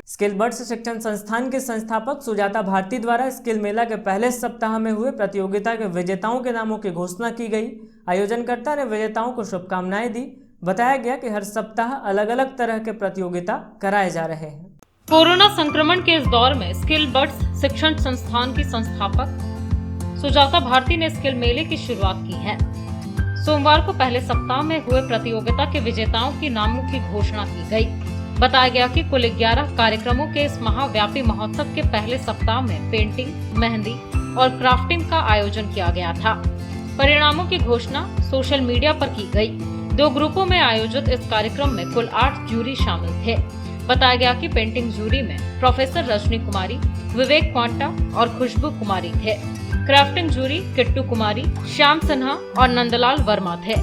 स्किल बर्ड्स शिक्षण संस्थान के संस्थापक सुजाता भारती द्वारा स्किल मेला के पहले सप्ताह में हुए प्रतियोगिता के विजेताओं के नामों की घोषणा की गई। आयोजनकर्ता ने विजेताओं को शुभकामनाएं दी। बताया गया कि हर सप्ताह अलग अलग तरह के प्रतियोगिता कराए जा रहे हैं। कोरोना संक्रमण के इस दौर में स्किल बर्ड्स शिक्षण संस्थान की संस्थापक सुजाता भारती ने स्किल मेले की शुरुआत की है। सोमवार को पहले सप्ताह में हुए प्रतियोगिता के विजेताओं के नामों की घोषणा की गई। बताया गया कि कुल 11 कार्यक्रमों के इस महाव्यापी महोत्सव के पहले सप्ताह में पेंटिंग, मेहंदी और क्राफ्टिंग का आयोजन किया गया था। परिणामों की घोषणा सोशल मीडिया पर की गई। 2 ग्रुपों में आयोजित इस कार्यक्रम में कुल 8 जूरी शामिल थे। बताया गया कि पेंटिंग जूरी में प्रोफेसर रजनी कुमारी, विवेक क्वांटा और खुशबू कुमारी थे। क्राफ्टिंग जूरी किट्टू कुमारी, श्याम सिन्हा और नंदलाल वर्मा थे।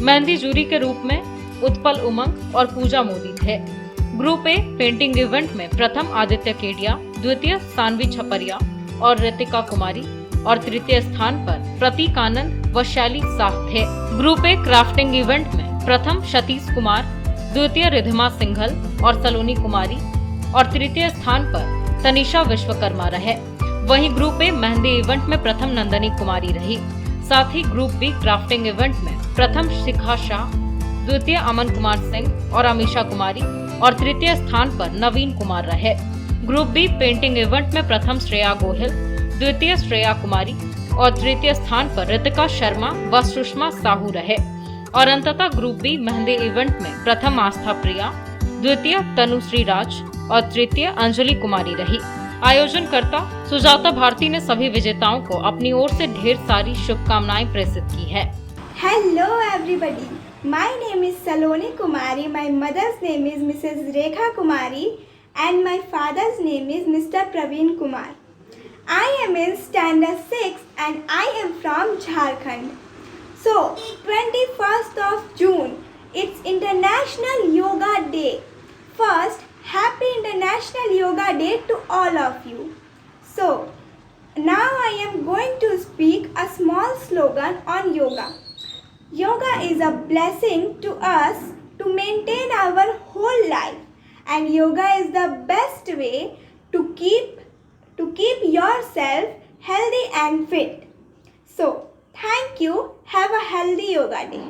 मेहंदी जूरी के रूप में उत्पल उमंग और पूजा मोदी थे। ग्रुप ए पेंटिंग इवेंट में प्रथम आदित्य केडिया, द्वितीय सानवी छपरिया और रितिका कुमारी और तृतीय स्थान पर प्रतीक आनंद व शैली साह थे। ग्रुप ए क्राफ्टिंग इवेंट में प्रथम सतीश कुमार, द्वितीय रिधिमा सिंघल और सलोनी कुमारी और तृतीय स्थान पर तनिषा विश्वकर्मा रहे। वहीं ग्रुप ए मेहंदी इवेंट में प्रथम नंदनी कुमारी रही। साथ ही ग्रुप बी क्राफ्टिंग इवेंट में प्रथम शिखा शाह, द्वितीय अमन कुमार सिंह और अमीशा कुमारी और तृतीय स्थान पर नवीन कुमार रहे। ग्रुप बी पेंटिंग इवेंट में प्रथम श्रेया गोहिल, द्वितीय श्रेया कुमारी और तृतीय स्थान पर रितिका शर्मा व सुषमा साहू रहे। और अंततः ग्रुप बी मेहंदी इवेंट में प्रथम आस्था प्रिया, द्वितीय तनुश्री राज और तृतीय अंजलि कुमारी रही। आयोजनकर्ता सुजाता भारती ने सभी विजेताओं को अपनी ओर से ढेर सारी शुभकामनाएं प्रेषित की है। Hello everybody, my name is Saloni Kumari, my mother's name is Mrs. Rekha Kumari and my father's name is Mr. Praveen Kumar. I am in standard 6 and I am from Jharkhand. So, 21st of June, it's International Yoga Day. First, Happy International Yoga Day to all of you. So, now I am going to speak a small slogan on yoga. Yoga is a blessing to us to maintain our whole life, and yoga is the best way to keep yourself healthy and fit. So, Thank you. Have a healthy yoga day.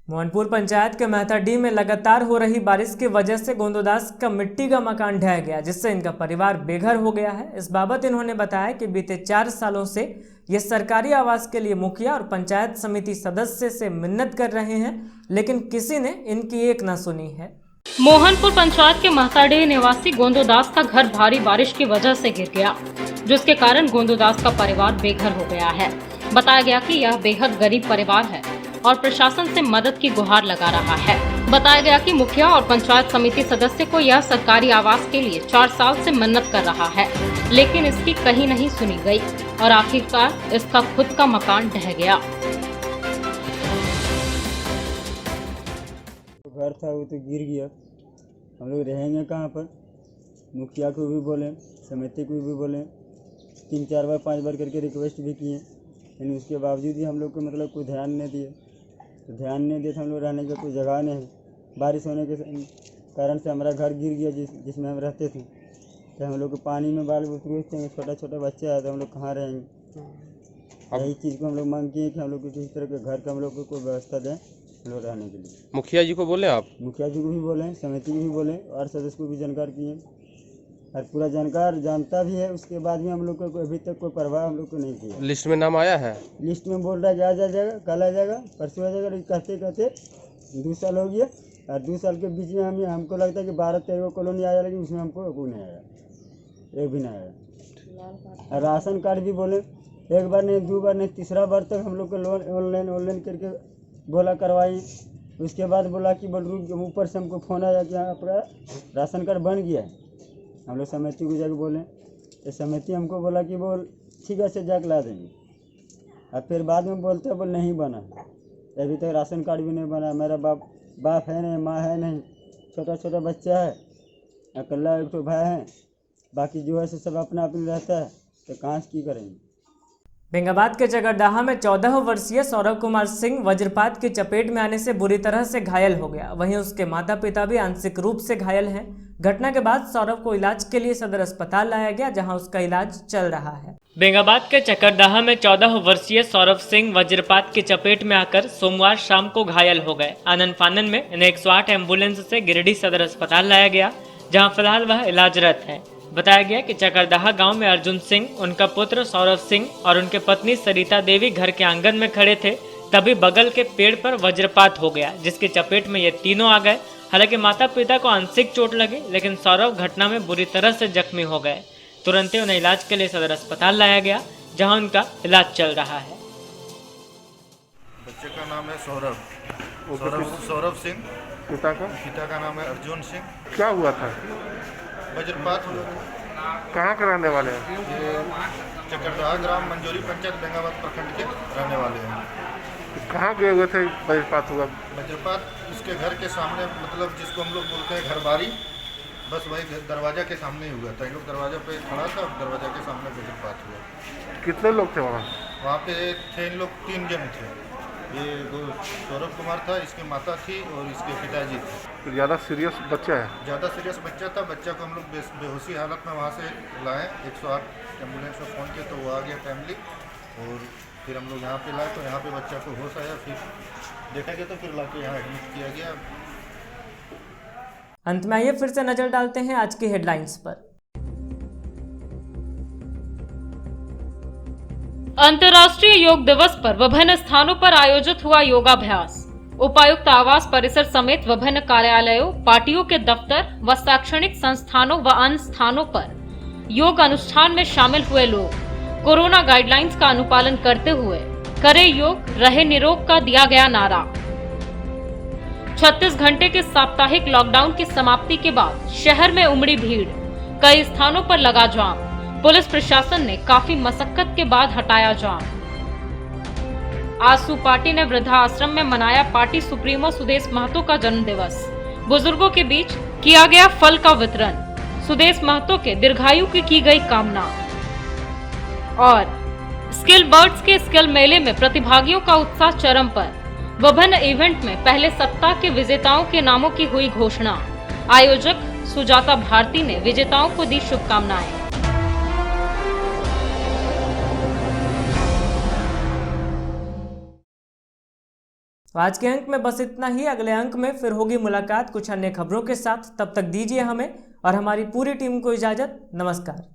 Mohanpur panchayat के मेहताडीह में लगातार हो रही बारिश की वजह से गोंदोदास का मिट्टी का मकान ढह गया, जिससे इनका परिवार बेघर हो गया है। इस बाबत इन्होंने बताया कि बीते 4 सालों से ये सरकारी आवास के लिए मुखिया और पंचायत समिति सदस्य से मिन्नत कर रहे हैं, लेकिन किसी ने इनकी एक न सुनी है। मोहनपुर पंचायत के मेहताडीह निवासी गोंदोदास का घर भारी बारिश की वजह से गिर गया, जिसके कारण गोंदोदास का परिवार बेघर हो गया है। बताया गया कि यह बेहद गरीब परिवार है और प्रशासन से मदद की गुहार लगा रहा है। बताया गया कि मुखिया और पंचायत समिति सदस्य को यह सरकारी आवास के लिए 4 साल से मन्नत कर रहा है, लेकिन इसकी कहीं नहीं सुनी गई और आखिरकार इसका खुद का मकान ढह गया। घर था वो तो गिर गया, हम लोग रहेंगे कहाँ पर। मुखिया को भी बोले, समिति को भी बोले, 3-4 बार 5 बार करके रिक्वेस्ट भी किए, लेकिन उसके बावजूद भी हम लोग को मतलब कोई ध्यान नहीं दिए। तो ध्यान नहीं दिए तो हम लोग रहने का कोई जगह नहीं है। बारिश होने के कारण से हमारा घर गिर गया जिसमें हम रहते थे। तो हम लोग को पानी में बाल बुतरूते, छोटा छोटा बच्चा है तो हम लोग कहाँ रहेंगे। यही चीज़ को हम लोग मांग किए कि हम लोग को किसी तरह के घर का हम लोग को कोई व्यवस्था दें हम लोग रहने के लिए। मुखिया जी को बोले आप? मुखिया जी को भी बोले, समिति को भी बोले और सदस्य को भी जानकार किए और पूरा जानकार जानता भी है। उसके बाद भी हम लोग को अभी तक कोई प्रभाव हम लोग को नहीं किया। लिस्ट में नाम आया है? लिस्ट में बोल रहा है जा जाएगा, कल आ जाएगा, परसों आ जाएगा। कहते कहते 2 साल हो गया और 2 साल के बीच में हमको लगता है कि 12-13 कॉलोनी आया, लेकिन उसमें हमको कोई नहीं आया, एक भी नहीं आया। राशन कार्ड भी बोले, एक बार नहीं 2 बार नहीं 3रा बार तक हम लोग को लोन ऑनलाइन करके बोला करवाई। उसके बाद बोला कि बोल ऊपर से हमको फोन आया कि आपका राशन कार्ड बन गया है। हम लोग समिति को जाकर बोले तो समिति हमको बोला कि बोल ठीक है से जाकर ला देंगे, और फिर बाद में बोलते बोल नहीं बना, अभी तक राशन कार्ड भी नहीं बना। मेरा बाप है नहीं, माँ है नहीं, छोटा छोटा बच्चा है, अकेला 1 भाई है, बाकी जो है सब अपना अपना रहता है, तो कहाँ से करेंगे। बेंगाबाद के चकरदाहा में 14 वर्षीय सौरभ कुमार सिंह वज्रपात की चपेट में आने से बुरी तरह से घायल हो गया। वहीं उसके माता पिता भी आंशिक रूप से घायल हैं। घटना के बाद सौरभ को इलाज के लिए सदर अस्पताल लाया गया, जहां उसका इलाज चल रहा है। बेंगाबाद के चकरदाहा में 14 वर्षीय सौरभ सिंह वज्रपात की चपेट में आकर सोमवार शाम को घायल हो गए। आनन फानन में इन्हें 108 एम्बुलेंस से गिरिडीह सदर अस्पताल लाया गया, जहाँ फिलहाल वह इलाजरत है। बताया गया कि चकरदाहा गांव में अर्जुन सिंह, उनका पुत्र सौरभ सिंह और उनके पत्नी सरिता देवी घर के आंगन में खड़े थे, तभी बगल के पेड़ पर वज्रपात हो गया, जिसकी चपेट में ये तीनों आ गए। हालांकि माता पिता को आंशिक चोट लगी, लेकिन सौरभ घटना में बुरी तरह से जख्मी हो गए। तुरंत ही उन्हें इलाज के लिए सदर अस्पताल लाया गया, जहां उनका इलाज चल रहा है। बच्चे का नाम है सौरभ सिंह। पिता का नाम है अर्जुन सिंह। क्या हुआ था? वज्रपात हुआ। कहाँ के रहने वाले हैं? ये चकरदाहा ग्राम मंजोरी पंचायत बेंगाबाद प्रखंड के रहने वाले हैं। कहाँ गए हुए थे वज्रपात हुआ? वज्रपात इसके घर के सामने, मतलब जिसको हम लोग बोलते हैं घरबारी, बस वही दरवाजा के सामने ही हुआ था। इन लोग दरवाजा पे खड़ा था, दरवाजा के सामने वज्रपात हुआ। कितने लोग थे वहाँ? वहाँ पे थे इन लोग 3 जन थे। ये सौरभ कुमार था, इसकी माता थी और इसके पिताजी थे। ज़्यादा सीरियस बच्चा है? ज़्यादा सीरियस बच्चा था। बच्चा को हम लोग बेहोशी हालत में वहाँ से लाए, 108 एम्बुलेंस में फ़ोन किया तो वो आ गया फैमिली, और फिर हम लोग यहाँ पे लाए तो यहाँ पे बच्चा को होश आया, फिर देखा गया तो फिर ला के यहाँ एडमिट किया गया। अंत में आइए फिर से नजर डालते हैं आज की हेडलाइंस पर। अंतर्राष्ट्रीय योग दिवस पर विभिन्न स्थानों पर आयोजित हुआ योगाभ्यास। उपायुक्त आवास परिसर समेत विभिन्न कार्यालयों, पार्टियों के दफ्तर व शैक्षणिक संस्थानों व अन्य स्थानों पर योग अनुष्ठान में शामिल हुए लोग कोरोना गाइडलाइंस का अनुपालन करते हुए करे योग, रहे निरोग का दिया गया नारा। 36 घंटे के साप्ताहिक लॉकडाउन की समाप्ति के बाद शहर में उमड़ी भीड़, कई स्थानों पर लगा जाम। पुलिस प्रशासन ने काफी मशक्कत के बाद हटाया जाम। आसू पार्टी ने वृद्धाश्रम में मनाया पार्टी सुप्रीमो सुदेश महतो का जन्म दिवस। बुजुर्गों के बीच किया गया फल का वितरण। सुदेश महतो के दीर्घायु की गई कामना। और स्किल बर्ड्स के स्किल मेले में प्रतिभागियों का उत्साह चरम पर। विभिन्न इवेंट में पहले सप्ताह के विजेताओं के नामों की हुई घोषणा। आयोजक सुजाता भारती ने विजेताओं को दी शुभकामनाएं। तो आज के अंक में बस इतना ही। अगले अंक में फिर होगी मुलाकात कुछ अन्य खबरों के साथ। तब तक दीजिए हमें और हमारी पूरी टीम को इजाजत। नमस्कार।